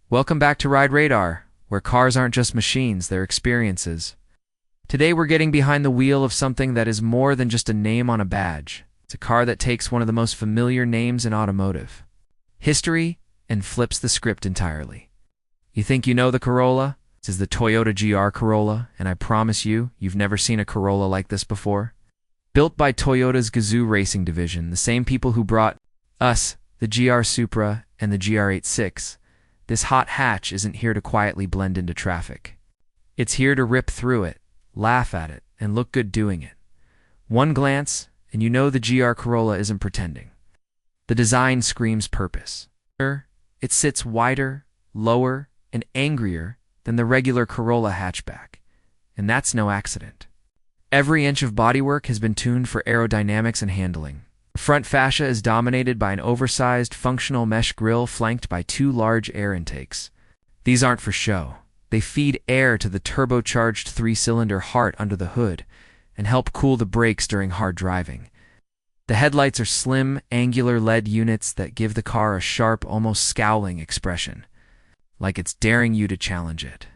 Welcome back to Ride Radar, where cars aren't just machines, they're experiences. Today we're getting behind the wheel of something that is more than just a name on a badge. It's a car that takes one of the most familiar names in automotive history and flips the script entirely. You think you know the Corolla? This is the Toyota GR Corolla, and I promise you've never seen a Corolla like this before. Built by Toyota's Gazoo Racing division, the same people who brought us the GR Supra and the GR86, this hot hatch isn't here to quietly blend into traffic. It's here to rip through it, laugh at it, and look good doing it. One glance, and you know the GR Corolla isn't pretending. The design screams purpose. It sits wider, lower, and angrier than the regular Corolla hatchback, and that's no accident. Every inch of bodywork has been tuned for aerodynamics and handling. The front fascia is dominated by an oversized, functional mesh grille flanked by two large air intakes. These aren't for show. They feed air to the turbocharged three-cylinder heart under the hood and help cool the brakes during hard driving. The headlights are slim, angular LED units that give the car a sharp, almost scowling expression, like it's daring you to challenge it.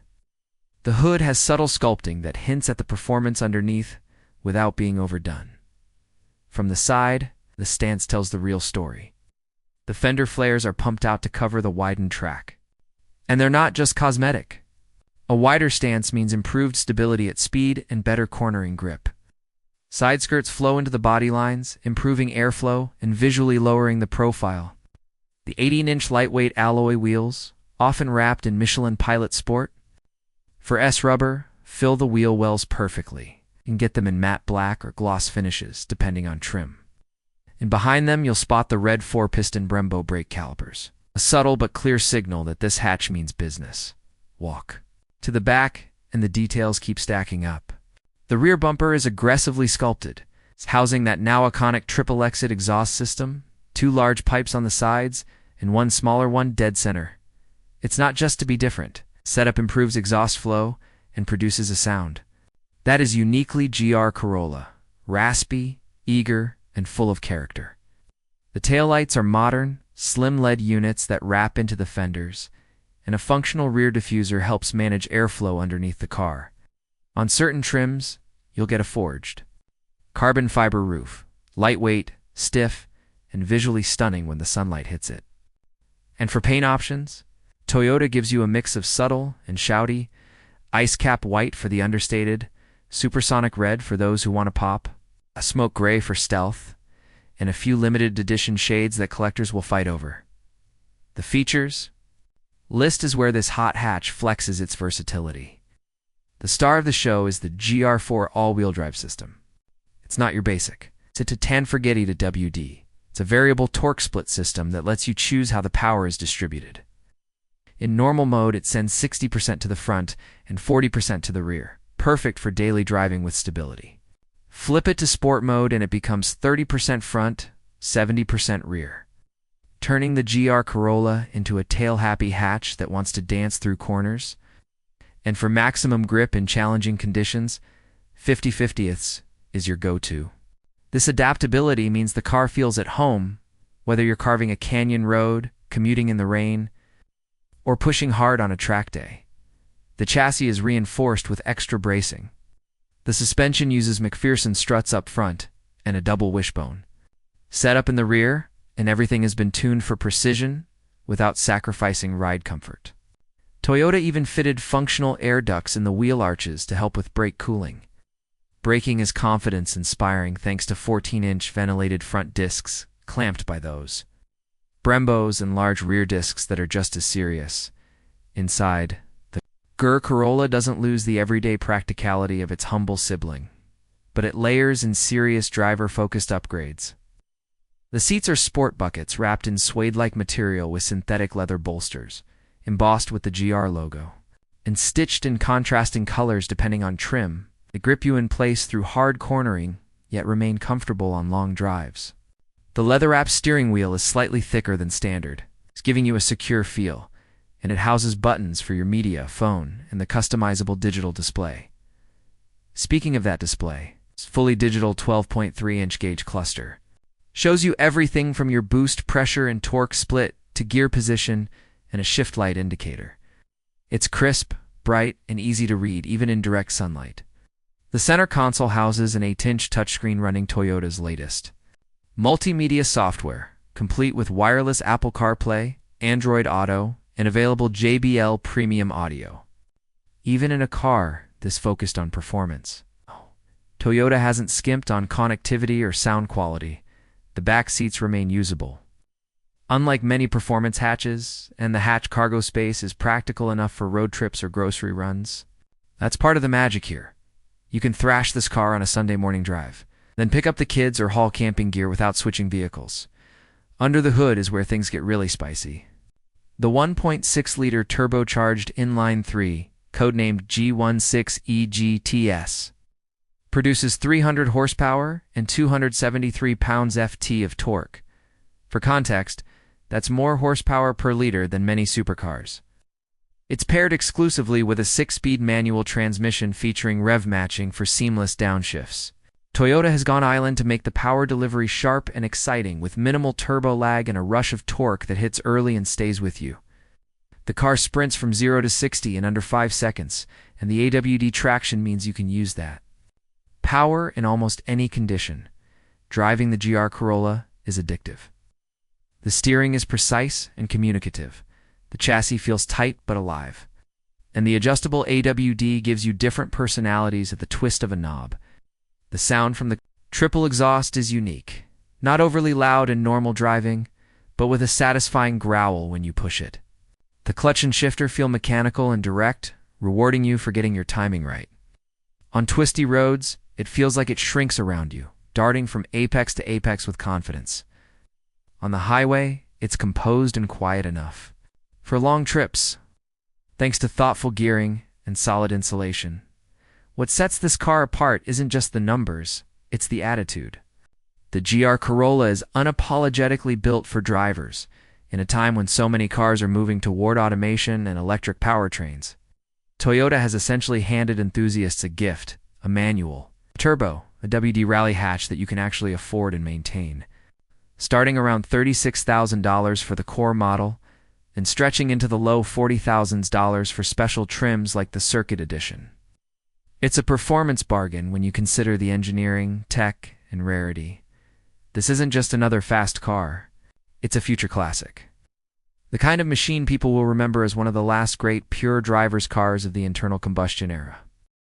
The hood has subtle sculpting that hints at the performance underneath without being overdone. From the side, the stance tells the real story. The fender flares are pumped out to cover the widened track. And they're not just cosmetic. A wider stance means improved stability at speed and better cornering grip. Side skirts flow into the body lines, improving airflow and visually lowering the profile. The 18-inch lightweight alloy wheels, often wrapped in Michelin Pilot Sport, for S-rubber, fill the wheel wells perfectly and get them in matte black or gloss finishes, depending on trim. And behind them, you'll spot the red 4-piston Brembo brake calipers, a subtle but clear signal that this hatch means business. Walk to the back, and the details keep stacking up. The rear bumper is aggressively sculpted, housing that now iconic triple exit exhaust system, two large pipes on the sides, and one smaller one dead center. It's not just to be different. Setup improves exhaust flow and produces a sound that is uniquely GR Corolla, raspy, eager, and full of character. The taillights are modern, slim LED units that wrap into the fenders, and a functional rear diffuser helps manage airflow underneath the car. On certain trims, you'll get a forged carbon fiber roof, lightweight, stiff, and visually stunning when the sunlight hits it. And for paint options, Toyota gives you a mix of subtle and shouty, ice cap white for the understated, supersonic red for those who want to pop, a smoke gray for stealth, and a few limited edition shades that collectors will fight over. The features list is where this hot hatch flexes its versatility. The star of the show is the GR4 all-wheel drive system. It's not your basic. It's a Titan-Forgetti to WD. It's a variable torque split system that lets you choose how the power is distributed. In normal mode, it sends 60% to the front and 40% to the rear, perfect for daily driving with stability. Flip it to sport mode and it becomes 30% front, 70% rear, turning the GR Corolla into a tail-happy hatch that wants to dance through corners. And for maximum grip in challenging conditions, 50/50ths is your go-to. This adaptability means the car feels at home, whether you're carving a canyon road, commuting in the rain, or pushing hard on a track day. The chassis is reinforced with extra bracing. The suspension uses McPherson struts up front and a double wishbone. Set up in the rear, and everything has been tuned for precision without sacrificing ride comfort. Toyota even fitted functional air ducts in the wheel arches to help with brake cooling. Braking is confidence-inspiring thanks to 14-inch ventilated front discs clamped by those Brembos and large rear discs that are just as serious. Inside, the GR Corolla doesn't lose the everyday practicality of its humble sibling, but it layers in serious driver-focused upgrades. The seats are sport buckets wrapped in suede-like material with synthetic leather bolsters, embossed with the GR logo, and stitched in contrasting colors depending on trim. They grip you in place through hard cornering, yet remain comfortable on long drives. The leather-wrapped steering wheel is slightly thicker than standard. It's giving you a secure feel, and it houses buttons for your media, phone, and the customizable digital display. Speaking of that display, it's fully digital 12.3-inch gauge cluster. Shows you everything from your boost pressure and torque split to gear position and a shift light indicator. It's crisp, bright, and easy to read even in direct sunlight. The center console houses an 8-inch touchscreen running Toyota's latest multimedia software, complete with wireless Apple CarPlay, Android Auto, and available JBL premium audio. Even in a car this focused on performance, Toyota hasn't skimped on connectivity or sound quality. The back seats remain usable. Unlike many performance hatches, and the hatch cargo space is practical enough for road trips or grocery runs. That's part of the magic here. You can thrash this car on a Sunday morning drive, then pick up the kids or haul camping gear without switching vehicles. Under the hood is where things get really spicy. The 1.6-liter turbocharged inline-3, codenamed G16EGTS, produces 300 horsepower and 273 pounds-ft of torque. For context, that's more horsepower per liter than many supercars. It's paired exclusively with a 6-speed manual transmission featuring rev matching for seamless downshifts. Toyota has gone island to make the power delivery sharp and exciting with minimal turbo lag and a rush of torque that hits early and stays with you. The car sprints from 0 to 60 in under 5 seconds, and the AWD traction means you can use that. Power in almost any condition. Driving the GR Corolla is addictive. The steering is precise and communicative. The chassis feels tight but alive. And the adjustable AWD gives you different personalities at the twist of a knob. The sound from the triple exhaust is unique. Not overly loud in normal driving, but with a satisfying growl when you push it. The clutch and shifter feel mechanical and direct, rewarding you for getting your timing right. On twisty roads, it feels like it shrinks around you, darting from apex to apex with confidence. On the highway, it's composed and quiet enough. For long trips, thanks to thoughtful gearing and solid insulation. What sets this car apart isn't just the numbers, it's the attitude. The GR Corolla is unapologetically built for drivers, in a time when so many cars are moving toward automation and electric powertrains. Toyota has essentially handed enthusiasts a gift, a manual, turbo, a WD rally hatch that you can actually afford and maintain. Starting around $36,000 for the core model, and stretching into the low $40,000 for special trims like the Circuit Edition. It's a performance bargain when you consider the engineering, tech, and rarity. This isn't just another fast car, it's a future classic. The kind of machine people will remember as one of the last great pure driver's cars of the internal combustion era.